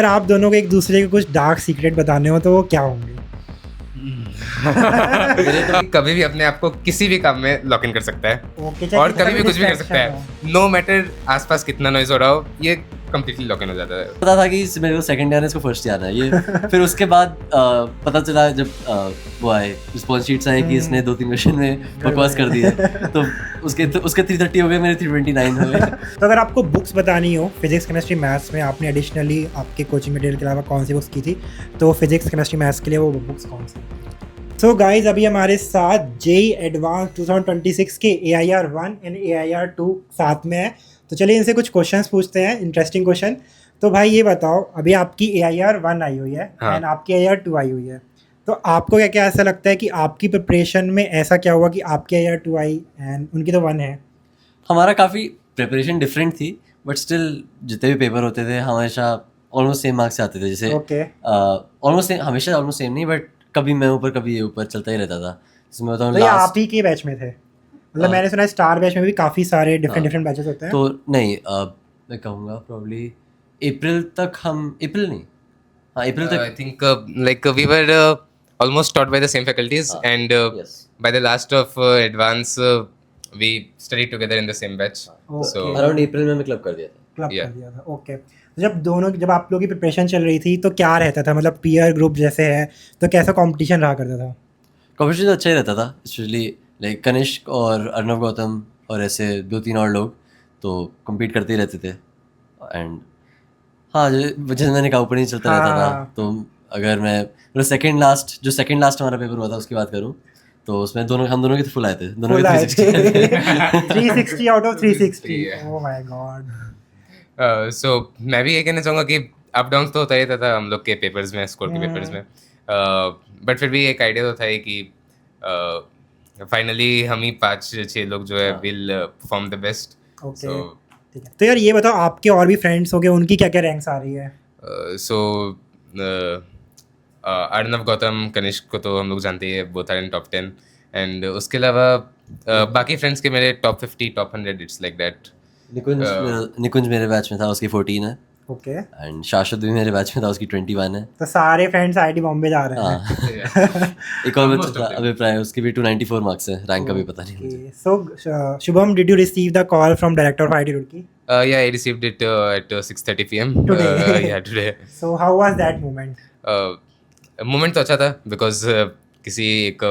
अगर आप दोनों को एक दूसरे के कुछ डार्क सीक्रेट बताने हो तो वो क्या होंगे? मेरे तो कभी भी अपने आप को किसी भी काम में लॉक इन कर सकता है और कभी भी कुछ भी कर सकता है, नो मैटर आसपास कितना नॉइज हो रहा हो, ये कंप्लीटली लॉक इन हो जाता है। पता था कि मेरे को सेकंड ईयर है, इसको फर्स्ट ईयर है ये। फिर उसके बाद पता चला जब वो आए रिस्पॉन्स शीट्स आए कि इसने 2-3 क्वेश्चन में बकवास कर दी है, तो उसके 330 हो गए, मेरे 329 हो गए। तो अगर आपको बुक्स बतानी हो फिजिक्स केमिस्ट्री मैथ्स में, आपने एडिशनली आपके कोचिंग मटेरियल के अलावा कौन सी बुक्स की थी, तो फिजिक्स केमिस्ट्री मैथ्स के लिए वो बुक्स कौन सी? सो गाइज अभी हमारे साथ जेई एडवांस 2026 के AIR 1 एंड AIR 2 साथ में है, तो चलिए इनसे कुछ क्वेश्चंस पूछते हैं, इंटरेस्टिंग क्वेश्चन। तो भाई ये बताओ, अभी आपकी AIR 1 आई हुई है एंड आपकी AIR 2 आई हुई है, तो आपको क्या क्या ऐसा लगता है कि आपकी प्रिपरेशन में ऐसा क्या हुआ कि आपकी AIR 2 आई एंड उनकी तो 1 है? हमारा काफ़ी प्रिपरेशन डिफरेंट थी, बट स्टिल जितने भी पेपर होते थे हमेशा ऑलमोस्ट सेम मार्क्स आते थे। जैसे ऑलमोस्ट हमेशा ऑलमोस्ट सेम नहीं, बट कभी मैं ऊपर कभी ये ऊपर चलता ही रहता था। जिसमें बताऊँ, तो ये आप ही के बैच में थे? मतलब मैंने सुना है स्टार बैच में भी काफ़ी सारे डिफरेंट बैचेस होते हैं। तो नहीं, मैं कहूँगा प्रॉब्ली अप्रैल तक हम, अप्रैल नहीं, हाँ अप्रैल तक I think like we were almost taught by the same faculties and yes. by the last of advance we studied together in the same batch. So around April में मैं क्लब कर दिया था। क्लब कर दिया था, ओके। तो जब आप लोगों की प्रिपरेशन चल रही थी तो क्या रहता था, मतलब पीयर ग्रुप जैसे है तो कैसा कंपटीशन रहा करता था? कंपटीशन तो अच्छा ही रहता था, स्पेशली लाइक कनिष्क और अर्नव गौतम और ऐसे 2-3 और लोग तो कम्पीट करते ही रहते थे। एंड हाँ, जैसे मैंने कहा ऊपर नहीं चलता रहता था। तो अगर मैं मतलब सेकंड लास्ट हमारा पेपर हुआ था उसकी बात करूँ, तो उसमें हम दोनों के फुल आए थे, दोनों के 360 out of 360। Oh my God. So मैं भी ये कहना चाहूँगा कि अप डाउन तो होता ही रहता था हम लोग के पेपर्स में, स्कोर के पेपर्स में, बट फिर भी एक आइडिया तो था ही कि फाइनली हम ही 5-6 लोग जो है विल परफॉर्म द बेस्ट। ठीक है, तो यार ये बताओ आपके और भी फ्रेंड्स हो गए, उनकी क्या क्या रैंक्स आ रही है? सो अर्नव गौतम कनिष्क को तो हम लोग जानते ही है, both are in top 10 and उसके अलावा बाकी फ्रेंड्स के मेरे top 50 top 100 it's like that. Nikunj मेरे बैच में था, उसकी 14 है। ओके। एंड शाश्वत भी मेरे बैच में था, उसकी 21 है। तो सारे फ्रेंड्स IIT बॉम्बे जा रहे हैं। एक और बच्चा था अभिप्राय, उसकी भी 294 मार्क्स है, रैंक का भी पता नहीं मुझे। So Shubham, did you receive the call from director of IIT Roorkee? Yeah, I received it at 6:30 p.m. Today. Yeah, today. So how was that moment? Moment तो अच्छा था बिकॉज किसी एक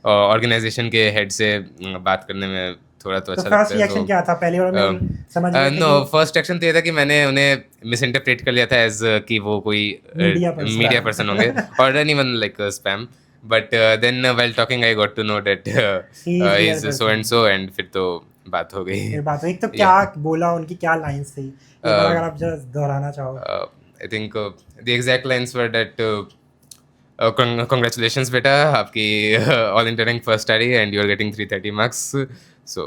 ऑर्गेनाइजेशन के हेड से बात करने में थोड़ा तो अच्छा लगता है। फर्स्ट रिएक्शन क्या था पहली बार में? समझ गए? नो, फर्स्ट रिएक्शन तो ये था कि मैंने उन्हें मिस इंटरप्रेट कर लिया था एज कि वो कोई मीडिया पर्सन होंगे और anyone like spam, but then while talking I got to know that he is so and फिर तो बात हो गई। फिर बात हुई। तो क्या बोला, उनकी क्या लाइंस थी, अगर आप जस्ट दोहराना चाहो? I think the exact lines were that congratulations बेटा, आपकी ऑल इंडिया रैंक फर्स्ट आ रही है and you are getting 330 marks. So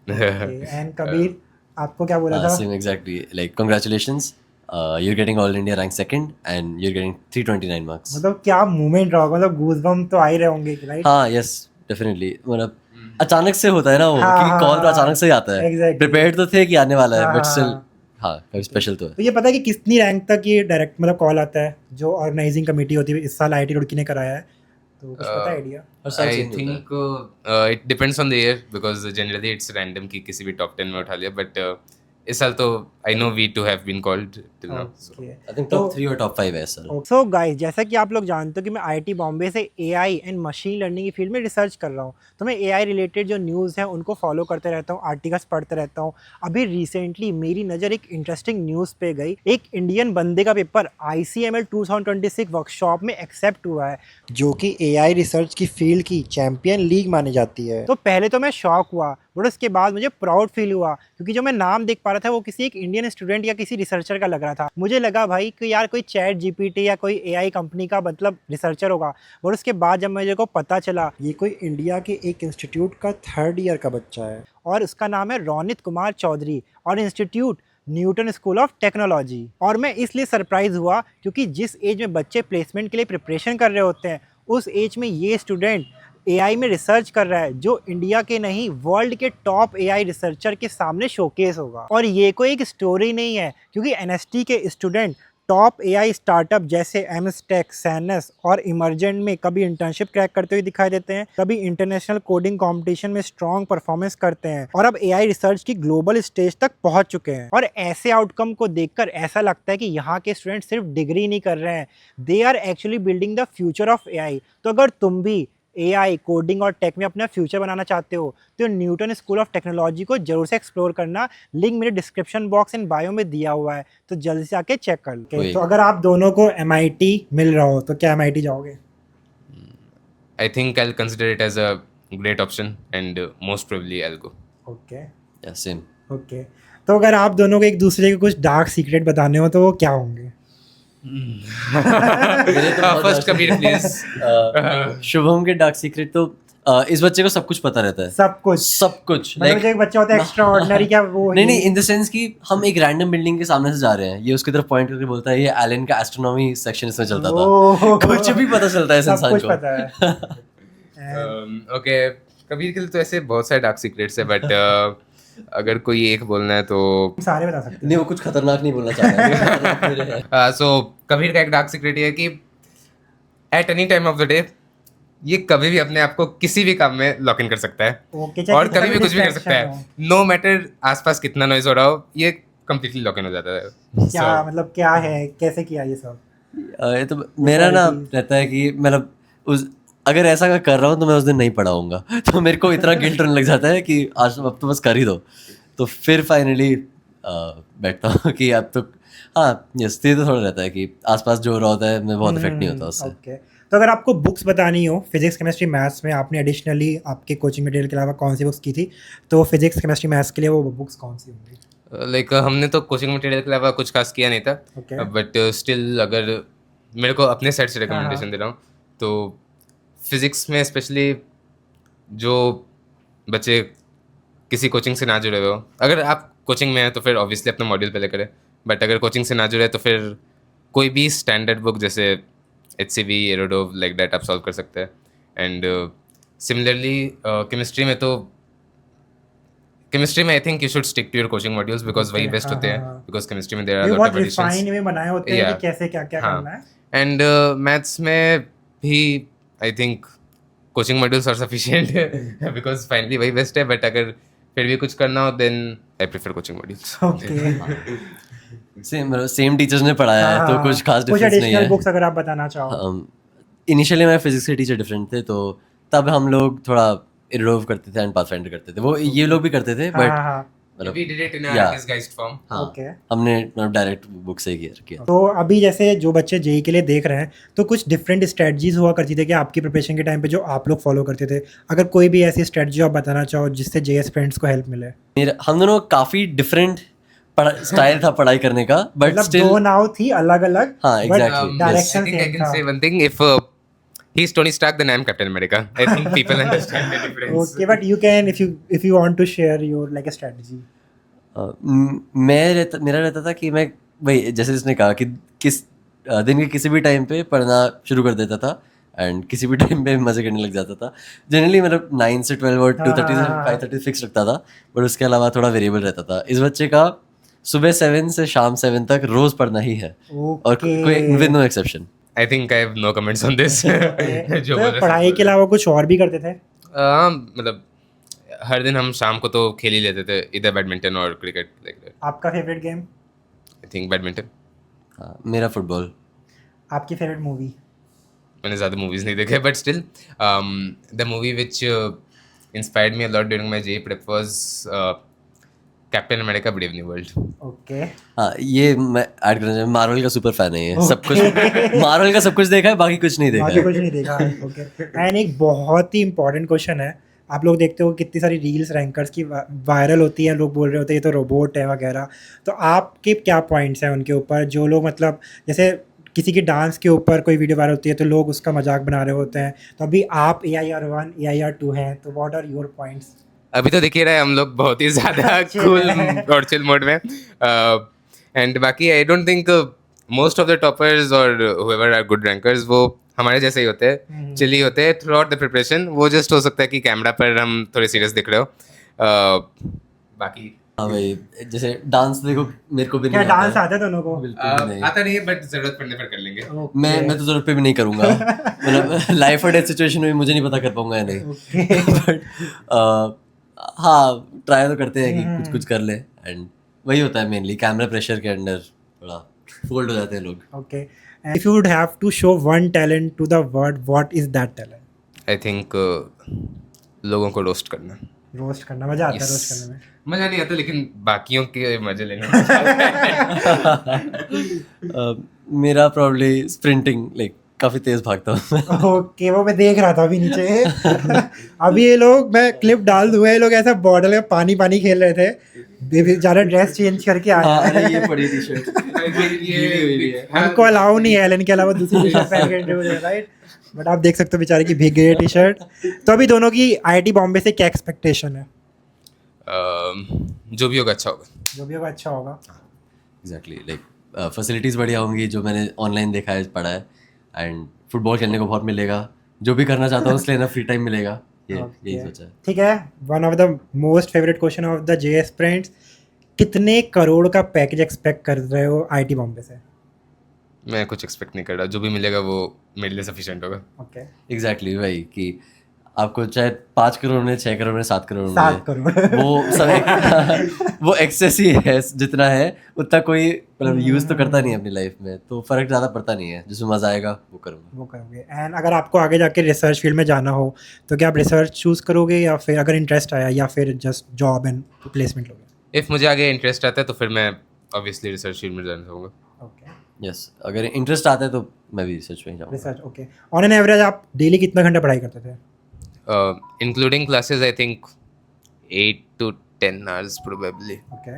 and Kabir, आपको क्या बोला था? Same exactly, like congratulations, you are getting all India rank second and you are getting 329 marks. मतलब क्या मूवमेंट रहा होगा, मतलब गूज़बम्प तो आ ही रहे होंगे, राइट? हाँ, यस डेफिनेटली। मतलब अचानक से होता है ना वो, कि कॉल तो अचानक से ही आता है। प्रिपेयर्ड तो थे कि आने वाला है, बट स्टिल हाँ काफी स्पेशल तो है। तो ये पता है कि कितनी रैंक तक ये डायरेक्ट मतलब कॉल आता है जो ऑर्गेनाइजिंग कमेटी होती है? इस साल IIT रुड़की ने कराया है, तो कुछ पता है idea? I think it depends on the year because generally it's random कि किसी भी टॉप 10 में उठा लिया, बट इस साल तो I know we too have been called till now. I think top 3 और टॉप 5 है सर। सो गाइस, जैसा कि आप लोग जानते हो कि मैं IIT बॉम्बे से AI एंड मशीन लर्निंग की फील्ड में रिसर्च कर रहा हूँ, तो मैं AI रिलेटेड जो न्यूज़ है उनको फॉलो करते रहता हूँ, आर्टिकल्स पढ़ते रहता हूँ। अभी रिसेंटली मेरी नज़र एक इंटरेस्टिंग न्यूज़ पे गई, एक इंडियन बंदे का पेपर ICML 2026 वर्कशॉप में एक्सेप्ट हुआ है, जो कि AI रिसर्च की फील्ड की चैम्पियन लीग मानी जाती है। तो पहले तो मैं शॉक हुआ, बट उसके बाद मुझे प्राउड फील हुआ, क्योंकि जो मैं नाम देख पा रहा था वो किसी एक इंडियन स्टूडेंट या किसी रिसर्चर का लग रहा था। मुझे लगा भाई कि यार कोई ChatGPT या कोई AI कंपनी का मतलब रिसर्चर होगा, और उसके बाद जब मुझे को पता चला ये कोई इंडिया के एक इंस्टीट्यूट का 3rd ईयर का बच्चा है, और उसका नाम है रोनित कुमार चौधरी, और institute Newton school of technology. और मैं इसलिए सरप्राइज हुआ क्योंकि जिस एज में बच्चे प्लेसमेंट के लिए प्रिपरेशन कर रहे होते हैं, उस एज में ये स्टूडेंट AI में रिसर्च कर रहा है, जो इंडिया के नहीं वर्ल्ड के टॉप AI रिसर्चर के सामने शोकेस होगा। और ये कोई एक स्टोरी नहीं है, क्योंकि NST के स्टूडेंट टॉप एआई स्टार्टअप जैसे एमस्टेक, सैनस और इमर्जेंट में कभी इंटर्नशिप क्रैक करते हुए दिखाई देते हैं, कभी इंटरनेशनल कोडिंग कंपटीशन में स्ट्रॉन्ग परफॉर्मेंस करते हैं और अब एआई रिसर्च की ग्लोबल स्टेज तक पहुंच चुके हैं। और ऐसे आउटकम को देखकर ऐसा लगता है कि यहाँ के स्टूडेंट सिर्फ डिग्री नहीं कर रहे हैं, they are actually building the future of AI. तो अगर तुम भी एआई, कोडिंग और टेक में अपना फ्यूचर बनाना चाहते हो तो न्यूटन स्कूल ऑफ टेक्नोलॉजी को जरूर से एक्सप्लोर करना। लिंक मेरे डिस्क्रिप्शन बॉक्स एंड बायो में दिया हुआ है, तो जल्दी से आके चेक कर लो। वही। तो अगर आप दोनों को MIT मिल रहा हो तो क्या MIT जाओगे? I think I'll consider it as a great option, and most probably I'll go. Okay या सेम। ओके। तो अगर आप दोनों को एक दूसरे के कुछ डार्क सीक्रेट बताने हो तो वो क्या होंगे? First, Kabir, please. शुभम के डार्क सीक्रेट तो इस बच्चे को सब कुछ पता रहता है, सब कुछ? सब कुछ। मतलब जो एक बच्चा होता है एक्स्ट्रा ऑर्डिनरी, क्या वो नहीं नहीं, इन द सेंस कि हम एक रैंडम बिल्डिंग के सामने से जा रहे हैं, ये उसकी तरफ पॉइंट करके बोलता है ये एलन का एस्ट्रोनॉमी सेक्शन इसमें चलता था। कुछ भी पता चलता है इस सब इंसान कुछ को। पता है। Okay, कबीर के लिए तो ऐसे बहुत सारे डार्क सीक्रेट्स है, बट अगर कोई एक बोलना है तो सारे बता सकते नहीं, वो कुछ खतरनाक नहीं बोलना चाह रहा है। सो कबीर का एक डार्क सीक्रेट ये है कि at any time of the day ये कभी भी अपने आप को किसी भी काम में लॉक इन कर सकता है, ओके, चाहे और कितना कभी भी कुछ भी कर distraction सकता है, नो मैटर आसपास कितना नॉइज हो रहा हो, ये कंप्लीटली लॉक इन हो जाता है। क्या मतलब क्या है, कैसे किया ये सब? ये तो मेरा ना रहता है कि मतलब उस अगर ऐसा मैं कर रहा हूँ तो मैं उस दिन नहीं पढ़ाऊंगा, तो मेरे को इतना गिल्ट होने लग जाता है कि आज अब तो बस कर ही दो। तो फिर फाइनली बैठता हूँ कि अब तो हाँ, यस, तो थोड़ा रहता है कि आसपास जो हो रहा होता है मैं बहुत इफेक्ट नहीं होता उससे। ओके। तो अगर आपको बुक्स बतानी हो फिजिक्स, केमिस्ट्री, मैथ्स में, आपने एडिशनली आपके कोचिंग मटेरियल के अलावा कौन सी बुक्स की थी, तो फिजिक्स, केमिस्ट्री, मैथ्स के लिए वो बुक्स कौन सी होंगी? लाइक हमने तो कोचिंग मटेरियल के अलावा कुछ खास किया नहीं था, Okay. बट स्टिल अगर मेरे को अपने साइड से रिकमेंडेशन दे रहा हूँ तो फिजिक्स में स्पेशली जो बच्चे किसी कोचिंग से ना जुड़े हुए हो, अगर आप कोचिंग में हैं तो फिर ऑब्वियसली अपना मॉड्यूल पहले करें, बट अगर कोचिंग से ना जुड़े तो फिर कोई भी स्टैंडर्ड बुक जैसे HCV, एरोडोव, लाइक दैट आप सॉल्व कर सकते हैं। एंड सिमिलरली केमिस्ट्री में तो केमिस्ट्री में I think you should stick to your coaching modules because वही बेस्ट होते हैं, बिकॉज केमिस्ट्री में देयर आर ये लॉट बहुत ऑफ एडिशंस रिफाइन में बनाए होते हैं Yeah. कि कैसे क्या क्या हाँ। करना है। एंड मैथ्स में भी I think coaching modules are sufficient because finally वही बेस्ट है, बट अगर फिर भी कुछ करना हो then I prefer coaching modules. Okay. Same teachers ने पढ़ाया है तो कुछ खास कुछ डिफरेंस नहीं एडिशनल है। बुक्स अगर आप बताना चाहो। इनिशियली मेरे फिजिक्स के टीचर डिफरेंट थे, तो तब हम लोग थोड़ा इरोव करते थे एंड पाथफाइंडर करते थे, वो ये लोग भी करते थे, हाँ बट हाँ हाँ। मतलब We did it in a Yeah. disguised form. हाँ, Okay. हमने मतलब डायरेक्ट बुक से ही किया। तो अभी जैसे जो बच्चे जेई के लिए देख रहे हैं तो कुछ डिफरेंट स्ट्रेटजीज हुआ करती थी कि आपकी प्रिपरेशन के टाइम पे जो आप लोग फॉलो करते थे, अगर कोई भी ऐसी स्ट्रेटजी आप बताना चाहो जिससे जे स्टूडेंट्स को हेल्प मिले? हम दोनों काफी डिफरेंट स्टाइल था पढ़ाई करने का, बट मतलब स्टिल दो नाव थी अलग अलग, हाँ, exactly. I direction think I same can था। say one thing. If he's Tony Stark, then I'm Captain America. I think people understand the difference. Okay, but you can if you want to share your like a strategy. मेरा रहता था कि मैं भाई जैसे इसने कहा कि किस दिन के किसी भी टाइम पे पढ़ना शुरू कर देता था एंड किसी भी टाइम पे मजे करने लग जाता था। जनरली मतलब 9 से 12 और 2:30 से 5:30 फिक्स रखता था, बट उसके अलावा थोड़ा वेरिएबल रहता था। इस बच्चे का सुबह 7 से शाम 7 तक रोज पढ़ना ही है, और कोई with no exception. I think I have no comments on this. जो बोल रहे पढ़ाई के अलावा कुछ और भी करते थे? मतलब हर दिन हम शाम को तो खेल ही लेते थे, इधर बैडमिंटन और क्रिकेट, लाइक दैट। आपका favourite game? I think badminton. मेरा फुटबॉल। आपकी फेवरेट मूवी? मैंने ज़्यादा मूवीज़ नहीं देखे, but still the movie which inspired me a lot during my JEE prep was captain America brave new world. Okay. हाँ, ये मैं ऐड करना चाहिए, मार्वल का सुपर फैन है ये। सब कुछ मार्वल का सब कुछ देखा है, बाकी कुछ नहीं देखा बाकी है। कुछ नहीं देखा। ओके। एंड एक बहुत ही इंपॉर्टेंट क्वेश्चन है, आप लोग देखते हो कितनी सारी रील्स रैंकर्स की वायरल होती हैं, लोग बोल रहे होते हैं ये तो रोबोट है वगैरह, तो आपके क्या पॉइंट्स हैं उनके ऊपर? जो लोग मतलब जैसे किसी की डांस के ऊपर कोई वीडियो वायरल होती है तो लोग उसका मजाक बना रहे होते हैं, तो अभी आप AIR1 AIR2 हैं, तो व्हाट आर योर पॉइंट्स? अभी तो दिख ही रहा है हम लोग बहुत ही ज़्यादा कूल और चिल मोड में, एंड बाकी I don't think most of the toppers और whoever आर गुड रैंकर्स वो हमारे जैसे ही होते हैं, चिल ही होते हैं थ्रू आउट द प्रिपरेशन। वो जस्ट हो सकता है कि कैमरा पर हम थोड़े सीरियस दिख रहे हो, बाकी हाँ भाई, जैसे डांस देखो मेरे को भी क्या नहीं डांस आता आता है दोनों को? बिल्कुल भी नहीं। आता नहीं है बट जरूरत पड़ने पर कर लेंगे। Okay. मैं तो जरूरत पे भी नहीं करूंगा, मतलब लाइफ और डेथ सिचुएशन में मुझे नहीं पता कर पाऊंगा या नहीं। बट हाँ, ट्राई तो करते हैं कि कुछ कुछ कर ले, एंड वही होता है मेनली, कैमरा प्रेशर के अंडर थोड़ा फोल्ड हो जाते हैं लोग। Okay. And if you would have to show one talent to the world, what is that talent? I think लोगों को रोस्ट करना। रोस्ट करना मजा आता है, Yes. रोस्ट करने में। मजा नहीं आता लेकिन बाकियों के मजे लेने में मजा आता है। मेरा प्रॉब्ली स्प्रिंटिंग, लाइक काफी तेज भागता हूँ मैं। ओके, वो मैं देख रहा था अभी नीचे। अभी ये लोग, मैं क्लिप डाल दूंगा, ये लोग ऐसा बॉर्डर में पानी पानी खेल रहे थे, बेचारा ड्रेस चेंज करके आया हाँ, है। अरे ये पड़ी टी शर्ट गीली हुई है। हमको अलाउ नहीं है एलन के अलावा दूसरी टी शर्ट पहन के इंटरव्यू, राइट? बट आप देख सकते हो बेचारे की भीग गई है टी शर्ट। तो अभी दोनों की आईआईटी बॉम्बे से क्या एक्सपेक्टेशन है? जो भी होगा अच्छा होगा। जो भी होगा अच्छा होगा। एग्जैक्टली, लाइक फैसिलिटीज़ बढ़िया होंगी जो मैंने ऑनलाइन देखा है, पढ़ा है, एंड फुटबॉल खेलने को बहुत मिलेगा, जो भी करना चाहता हूँ उसके लिए ना फ्री टाइम मिलेगा, यही सोचा है। ठीक है, one of the most favourite question of the J aspirants, कितने करोड़ का पैकेज एक्सपेक्ट कर रहे हो आईआईटी बॉम्बे से? मैं कुछ एक्सपेक्ट नहीं कर रहा, जो भी मिलेगा वो मेरे लिए सफिशिएंट होगा। ओके, एग्जैक्टली वही कि आपको चाहे 5 करोड़ में, 6 करोड़ में, 7 करोड़ 7 में, करोड़ वो सब वो एक्सेस ही है, जितना है उतना कोई मतलब यूज़ तो करता नहीं है अपनी लाइफ में, तो फर्क ज़्यादा पड़ता नहीं है, जिसमें मज़ा आएगा वो करूँगा। वो करोगे। एंड अगर आपको आगे जाके रिसर्च फील्ड में जाना हो तो क्या आप रिसर्च चूज करोगे, या फिर अगर इंटरेस्ट आया, या फिर जस्ट जॉब एंड प्लेसमेंट लोगे? इफ मुझे आगे इंटरेस्ट आता है तो फिर मैं ऑब्वियसली रिसर्च फील्ड में जाना चाहूँगा। ओके, यस, अगर इंटरेस्ट आता है तो मैं भी रिसर्च में ही जाऊँगा। Research. Okay, on an average आप डेली कितना घंटा पढ़ाई करते थे? Including classes I think 8 to 10 hours probably। Okay,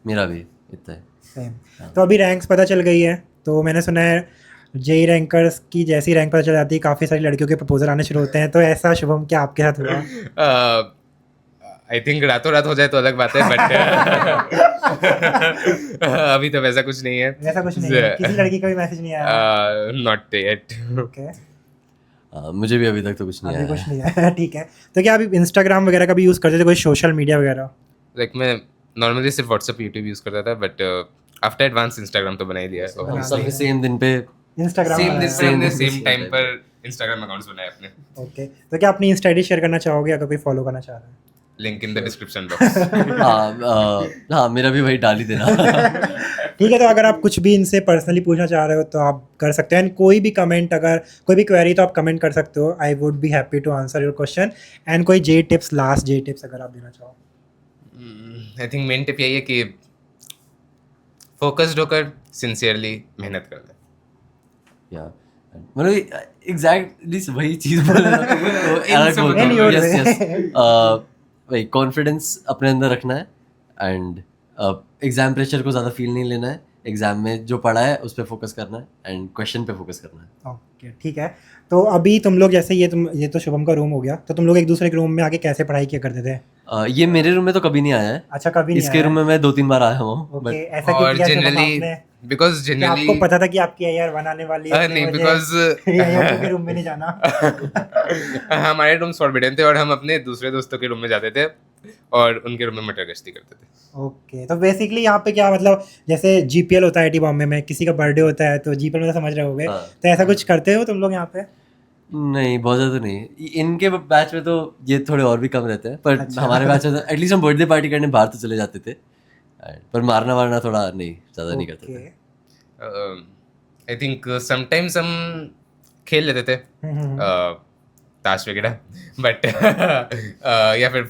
मेरा भी इतना है। सेम। तो अभी रैंक्स पता चल गई है, तो मैंने सुना है जेई रैंकर्स की जैसी रैंक पता चल जाती है, काफ़ी सारी लड़कियों के प्रपोजल आने शुरू होते हैं, तो ऐसा शुभम क्या आपके साथ हुआ? आई थिंक रातों रात हो जाए तो अलग बात है, बट अभी तो वैसा कुछ नहीं है। ऐसा कुछ नहीं है, किसी लड़की का भी मैसेज नहीं आया? Not yet. ओके, मुझे भी अभी तक तो कुछ नहीं अभी आया कुछ है। नहीं है। ठीक है, तो क्या अभी इंस्टाग्राम वगैरह का भी यूज़ करते थे, कोई सोशल मीडिया वगैरह? लाइक मैं नॉर्मली सिर्फ व्हाट्सएप यूट्यूब यूज़ करता था, बट आफ्टर एडवांस इंस्टाग्राम तो बना ही दिया है। हम सबने सेम दिन पे इंस्टाग्राम सेम दिन पे हमने same सेम टाइम पर इंस्टाग्राम अकाउंट्स बनाए अपने। ओके, तो क्या अपनी इंस्टा आईडी शेयर करना चाहोगे अगर कोई फॉलो करना चाह रहा है? Link in the description box. हाँ, मेरा भी वही डाल ही देना। ठीक है, तो अगर आप कुछ भी इनसे पर्सनली पूछना चाह रहे हो तो आप कर सकते हैं, एंड कोई भी कमेंट, अगर कोई भी क्वेरी तो आप कमेंट कर सकते हो। I would be happy to answer your question. And कोई JEE tips, last JEE tips अगर आप देना चाहो? आई थिंक मेन टिप यही है कि फोकस्ड होकर सिंसियरली मेहनत करना। या मतलब एग्जैक्टली वही चीज बोल रहा हूँ, तो अलग बोल In रहा your हूँ। Yes way. यस, वही कॉन्फिडेंस अपने अंदर रखना है, एंड एग्जाम प्रेशर को ज़्यादा फील नहीं लेना है, एग्जाम में जो पढ़ा है उस पर फोकस करना है, एंड क्वेश्चन पे फोकस करना है। ओके, ठीक है। तो अभी तुम लोग जैसे ये तो शुभम का रूम हो गया, तो तुम लोग एक दूसरे के रूम में आके कैसे पढ़ाई किया करते थे? ये मेरे रूम में तो कभी नहीं आया है, अच्छा, कभी नहीं इसके आया? रूम में मैं 2-3 बार आया हूँ, ओके, बट ऐसा क्यों और किया शुभम जनरली आपने? बिकॉज क्या जनरली आपको पता था कि आपकी AR बनाने वाली है? नहीं, बिकॉज AR के रूम में नहीं जाना। हमारे रूम फॉरबिडन थे और हम अपने दूसरे दोस्तों के रूम में जाते थे और उनके रूम में मटर गश्ती करते थे। ओके, तो बेसिकली यहाँ पे क्या मतलब, जैसे GPL होता है आईआईटी बॉम्बे में, किसी का बर्थडे होता है तो GPL में तो समझ रहे होगे, हाँ। तो ऐसा कुछ करते हो तुम लोग यहाँ पे? नहीं, बहुत ज़्यादा नहीं। इनके बैच में तो ये थोड़े और भी कम रहते हैं, पर अच्छा। हमारे बैच में तो एटलीस्ट हम बर्थडे पार्टी करने बाहर तो चले जाते थे, पर मारना वारना थोड़ा नहीं, ज़्यादा नहीं करते थे। आई थिंक समटाइम्स हम खेल लेते थे ताश वगैरह, बट या फिर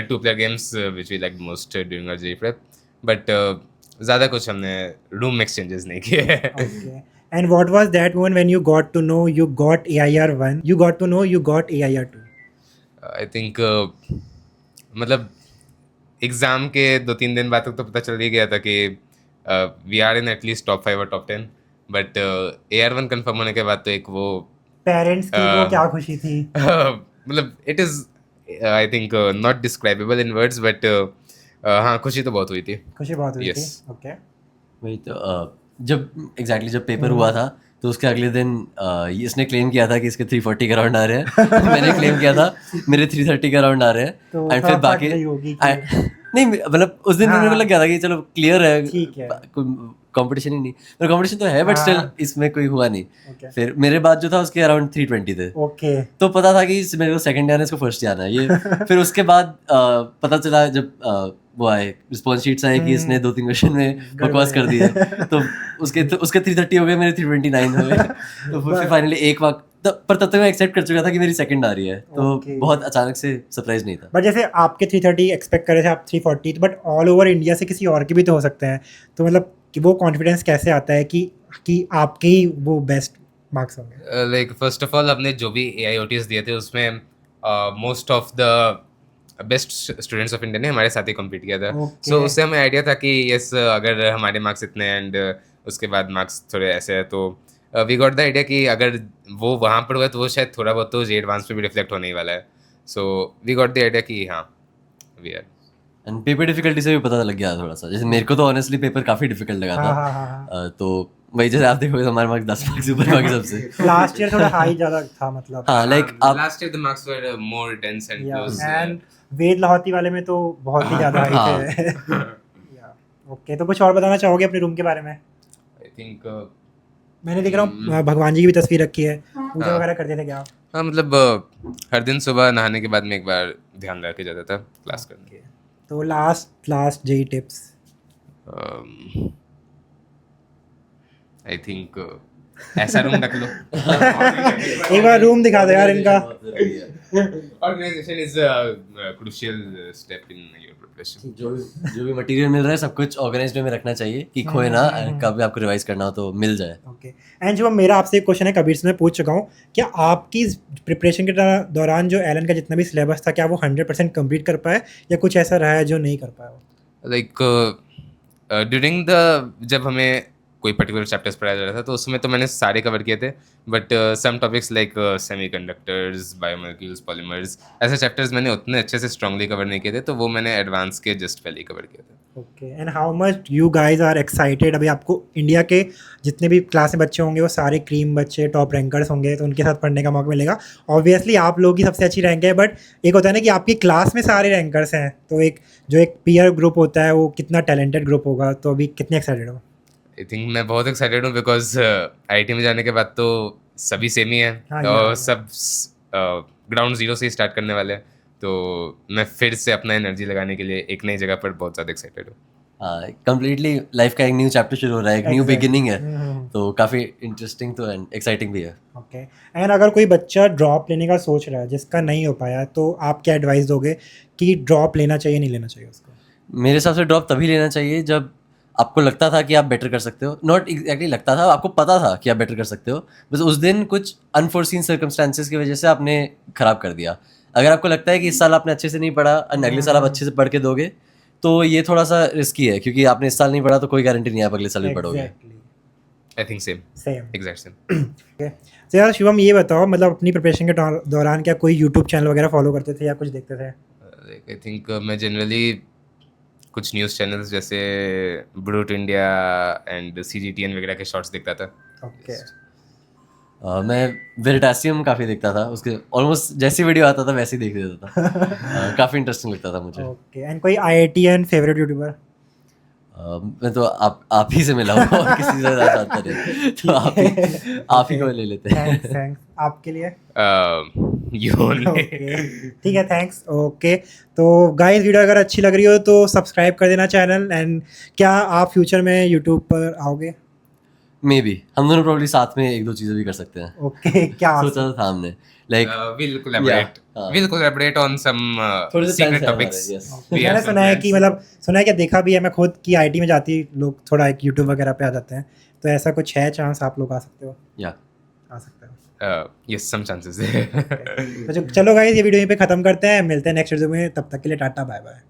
2 player games which we like most during our JEE prep, but ज़्यादा कुछ हमने रूम एक्सचेंजेस नहीं किए। Okay. And what was that one when you got to know you got AIR1? You got to know you got AIR2? I think मतलब exam के 2-3 दिन बाद तक तो पता चल ही गया था कि we are in at least top 5 और टॉप 10, बट AR1 कंफर्म होने के बाद तो एक वो पेरेंट्स की वो क्या खुशी थी? मतलब it is I think not describable in words, but हाँ, खुशी तो बहुत हुई थी। खुशी बहुत हुई Yes. थी। ओके, वही तो जब पेपर हुआ था तो उसके अगले दिन इसने क्लेम किया था कि इसके 340 का राउंड आ रहे हैं। मैंने क्लेम किया था मेरे 330 का राउंड आ रहे हैं, तो एंड फिर थोड़ा फट बाकी गई होगी कि- नहीं मतलब उस दिन तो मेरे को लग गया था कि चलो क्लियर है, ठीक है। कंपटीशन ही नहीं, मतलब कंपटीशन तो है बट हाँ। स्टिल इसमें कोई हुआ नहीं। ओके फिर मेरे बाद जो था उसके अराउंड 320 थे, ओके तो पता था कि मेरे को सेकंड जाना है, इसको फर्स्ट जाना है ये। फिर उसके बाद पता चला जब वो आए रिस्पॉन्स शीट्स आए कि इसने 2-3 क्वेश्चन में बकवास कर दिया, तो उसके 330 हो गए, मेरे 329 हो गए। तो फिर फाइनली एक मार्क, पर तब तक मैं एक्सेप्ट कर चुका था कि मेरी सेकंड आ रही है, तो Okay. बहुत अचानक से सरप्राइज नहीं था। बट जैसे आपके 330 एक्सपेक्ट करे थे, आप 340, बट ऑल ओवर इंडिया से किसी और के भी तो हो सकते हैं, तो मतलब कि वो कॉन्फिडेंस कैसे आता है कि आपके ही वो बेस्ट मार्क्स होंगे? लाइक फर्स्ट ऑफ ऑल हमने जो भी AIOTs दिए थे उसमें most of the best students of India ने हमारे साथ ही कम्पीट किया था। Okay. सो उससे हमें आइडिया था कि यस अगर हमारे मार्क्स इतने एंड उसके बाद मार्क्स थोड़े ऐसे हैं, तो वी गॉट द आइडिया कि अगर वो वहाँ पर हुआ तो वो शायद थोड़ा बहुत तो एडवांस पे भी रिफ्लेक्ट होने ही वाला है। So we got the idea कि हाँ we are. And paper difficulty से भी पता लग गया थोड़ा सा, जैसे मेरे को तो ऑनेस्टली पेपर काफी डिफिकल्ट लगा हाँ था। हाँ हाँ तो वही जैसे आप देखोगे तो हमारे मार्क्स 10 मार्क्स ऊपर बाकी सबसे। लास्ट ईयर थोड़ा हाई ज़्यादा था मतलब। हाँ लाइक आप last year the marks were more dense and close. And Ved Lahoti वाले में तो बहुत ही ज़्यादा हाई हाँ। थे। ओके, तो कुछ और बताना चाहोगे अपने रूम के बारे में? आई थिंक मैंने देख रहा हूँ भगवान जी की भी तस्वीर रखी है, पूजा हाँ। वगैरह करते थे क्या आप? हाँ मतलब हर दिन सुबह नहाने के बाद में एक बार ध्यान रख के जाता था क्लास करने। तो last JEE tips. I think ऐसा रूम रख लो। एक बार रूम दिखा दो यार इनका। Organisation is a crucial step in your preparation. जो भी मटेरियल मिल रहा है सब कुछ ऑर्गेनाइज्ड में रखना चाहिए कि खोए ना, कभी आपको रिवाइज करना हो तो मिल जाए। ओके, एंड जो मेरा आपसे एक क्वेश्चन है, कबीर से मैं पूछ चुका हूँ, क्या आपकी प्रिपरेशन के दौरान जो एलन का जितना भी सिलेबस था, क्या वो 100% कंप्लीट कर पाए या कुछ ऐसा रहा है जो नहीं कर पाया वो? लाइक ड्यूरिंग द जब हमें कोई पर्टिकुलर चैप्टर्स पढ़ाया जा रहा था तो उसमें तो मैंने सारे कवर किए थे, but some topics like semiconductors, biomolecules, polymers, ऐसे चैप्टर्स मैंने उतने अच्छे से स्ट्रांगली कवर नहीं किए थे, तो वो मैंने एडवांस के जस्ट पहले ही कवर किए थे। Okay, and how much you guys are excited? अभी आपको इंडिया के जितने भी क्लास में बच्चे होंगे वो सारे क्रीम बच्चे, टॉप रैंकर्स होंगे, तो उनके साथ पढ़ने का मौका मिलेगा। ऑब्वियसली आप लोगों की सबसे अच्छी रैंक है, बट एक होता है ना कि आपकी क्लास में सारे रैंकर्स हैं, तो एक जो एक पीयर ग्रुप होता है वो कितना टैलेंटेड ग्रुप होगा, तो अभी कितने एक्साइटेड हो? आई थिंक मैं बहुत एक्साइटेड हूँ बिकॉज IIT में जाने के बाद तो सभी सेम ही है हाँ, और yeah. सब ग्राउंड जीरो से ही स्टार्ट करने वाले हैं, तो मैं फिर से अपना एनर्जी लगाने के लिए एक नई जगह पर बहुत ज़्यादा एक्साइटेड हूँ। कंप्लीटली लाइफ का एक न्यू चैप्टर शुरू हो रहा है, एक न्यू Exactly. बिगिनिंग है, तो काफ़ी इंटरेस्टिंग तो एंड एक्साइटिंग भी है। ओके, एंड अगर कोई बच्चा ड्रॉप लेने का सोच रहा है जिसका नहीं हो पाया, तो आप क्या एडवाइस दोगे कि ड्रॉप लेना चाहिए नहीं लेना चाहिए उसको? मेरे हिसाब से ड्रॉप तभी लेना चाहिए जब आपको लगता था कि आप बेटर कर सकते हो, नॉट एग्जैक्टली लगता था, आपको पता था कि आप बेटर कर सकते हो, बस उस दिन कुछ अनफोर्सीन सर्कमस्टांसेस की वजह से आपने खराब कर दिया। अगर आपको लगता है कि इस साल आपने अच्छे से नहीं पढ़ा और अगले साल आप अच्छे से पढ़ के दोगे, तो ये थोड़ा सा रिस्की है, क्योंकि आपने इस साल नहीं पढ़ा तो कोई गारंटी नहीं है आप अगले साल भी पढ़ोगे। I think same same exact same. तो यार शिवम, ये बताओ, मतलब अपनी प्रिपरेशन के दौरान क्या कोई यूट्यूब चैनल वगैरह फॉलो करते थे या कुछ देखते थे? आई थिंक मैं जनरली कुछ न्यूज़ चैनल्स जैसे ब्रूट इंडिया एंड CGTN वगैरह के शॉर्ट्स देखता था। ओके, मैं वेरिटासियम काफ़ी देखता था, उसके ऑलमोस्ट जैसी वीडियो आता था वैसे ही देख लेता था। काफ़ी इंटरेस्टिंग लगता था मुझे। ओके, एंड कोई IITian फेवरेट यूट्यूबर? मैं तो आप ही से मिला हूँ और किसी से ज़्यादा जानता नहीं, तो आप ही को ले लेते हैं। थैंक्स आपके लिए। You only. ओके, ठीक है, थैंक्स। ओके, तो गाइस वीडियो अगर अच्छी लग रही हो तो सब्सक्राइब कर देना चैनल। एंड क्या आप फ्यूचर में यूट्यूब पर आओगे? मे बी हम दोनों प्रॉब्ली साथ में एक दो चीज़ें भी कर सकते हैं। ओके, क्या सोचा था हमने, like We'll collaborate on some थोड़े से secret plans हैं topics. हमारे, yes. We have मैंने some सुना है plans. कि मतलब सुना है क्या, देखा भी है मैं खुद कि IT में जाती लोग थोड़ा एक यूट्यूब वगैरह पे आ जाते हैं, तो ऐसा कुछ है चांस आप लोग आ सकते हो? या आ सकते हो। Yes, some chances there. तो चलो गाइस, ये वीडियो यहीं पे ख़त्म करते हैं, मिलते हैं नेक्स्ट वीडियो में, तब तक के लिए टाटा बाय बाय।